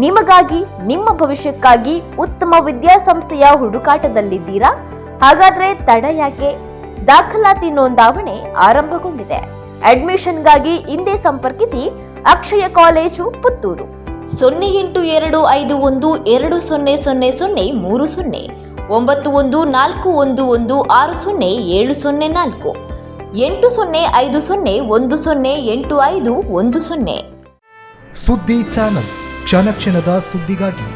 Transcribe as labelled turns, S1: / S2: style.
S1: ನಿಮಗಾಗಿ, ನಿಮ್ಮ ಭವಿಷ್ಯಕ್ಕಾಗಿ ಉತ್ತಮ ವಿದ್ಯಾಸಂಸ್ಥೆಯ ಹುಡುಕಾಟದಲ್ಲಿದ್ದೀರಾ? ಹಾಗಾದ್ರೆ ತಡ ಯಾಕೆ? ದಾಖಲಾತಿ ನೋಂದಾವಣೆ ಆರಂಭಗೊಂಡಿದೆ. ಅಡ್ಮಿಷನ್ಗಾಗಿ ಹಿಂದೆ ಸಂಪರ್ಕಿಸಿ ಅಕ್ಷಯ ಕಾಲೇಜು, ಪುತ್ತೂರು. 0821200030 9141160704 8050108510.
S2: ಸುದ್ದಿ ಚಾನಲ್, ಕ್ಷಣ ಕ್ಷಣದ ಸುದ್ದಿಗಾಗಿ.